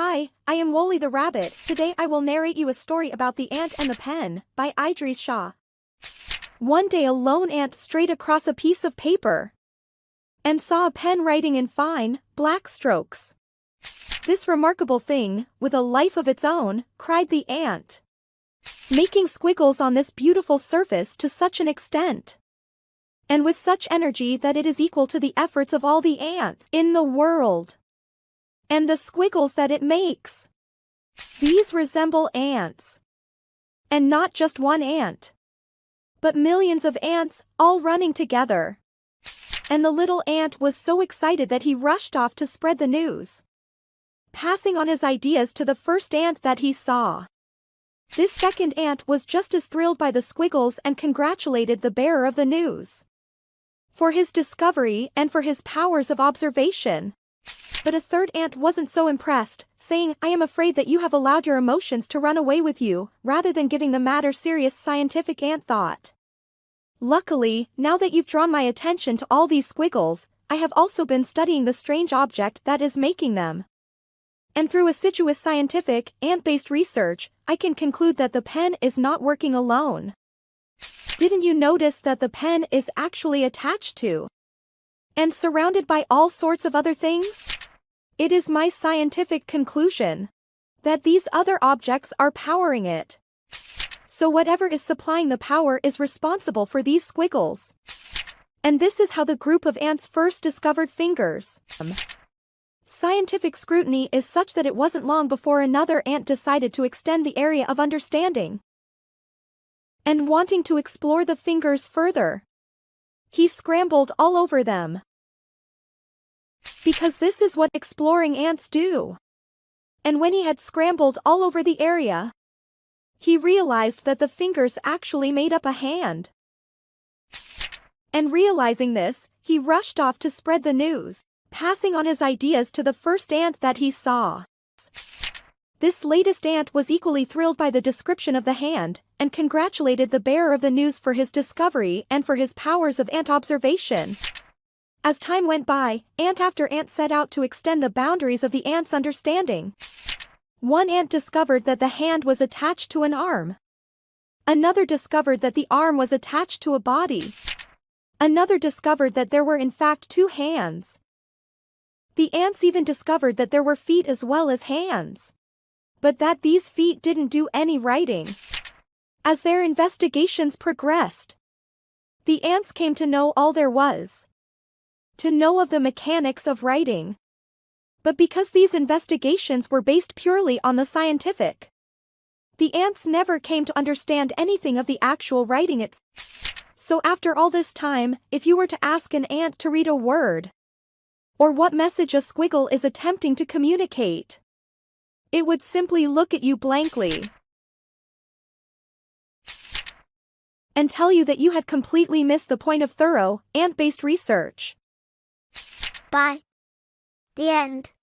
Hi, I am Wooly the Rabbit. Today I will narrate you a story about The Ant and the Pen, by Idris Shah. One day a lone ant strayed across a piece of paper and saw a pen writing in fine, black strokes. This remarkable thing, with a life of its own, cried the ant, making squiggles on this beautiful surface to such an extent, and with such energy that it is equal to the efforts of all the ants in the world, and the squiggles that it makes. These resemble ants. And not just one ant, but millions of ants, all running together. And the little ant was so excited that he rushed off to spread the news, passing on his ideas to the first ant that he saw. This second ant was just as thrilled by the squiggles and congratulated the bearer of the news for his discovery and for his powers of observation. But a third ant wasn't so impressed, saying, "I am afraid that you have allowed your emotions to run away with you, rather than giving the matter serious scientific ant thought. Luckily, now that you've drawn my attention to all these squiggles, I have also been studying the strange object that is making them. And through assiduous scientific, ant-based research, I can conclude that the pen is not working alone. Didn't you notice that the pen is actually attached to and surrounded by all sorts of other things? It is my scientific conclusion that these other objects are powering it. So whatever is supplying the power is responsible for these squiggles. And this is how the group of ants first discovered fingers." Scientific scrutiny is such that it wasn't long before another ant decided to extend the area of understanding. And wanting to explore the fingers further, he scrambled all over them. Because this is what exploring ants do. And when he had scrambled all over the area, he realized that the fingers actually made up a hand. And realizing this, he rushed off to spread the news, passing on his ideas to the first ant that he saw. This latest ant was equally thrilled by the description of the hand, and congratulated the bearer of the news for his discovery and for his powers of ant observation. As time went by, ant after ant set out to extend the boundaries of the ant's understanding. One ant discovered that the hand was attached to an arm. Another discovered that the arm was attached to a body. Another discovered that there were in fact two hands. The ants even discovered that there were feet as well as hands, but that these feet didn't do any writing. As their investigations progressed, the ants came to know all there was to know of the mechanics of writing. But because these investigations were based purely on the scientific, the ants never came to understand anything of the actual writing itself. So after all this time, if you were to ask an ant to read a word, or what message a squiggle is attempting to communicate, it would simply look at you blankly and tell you that you had completely missed the point of thorough, ant-based research. Bye. The end.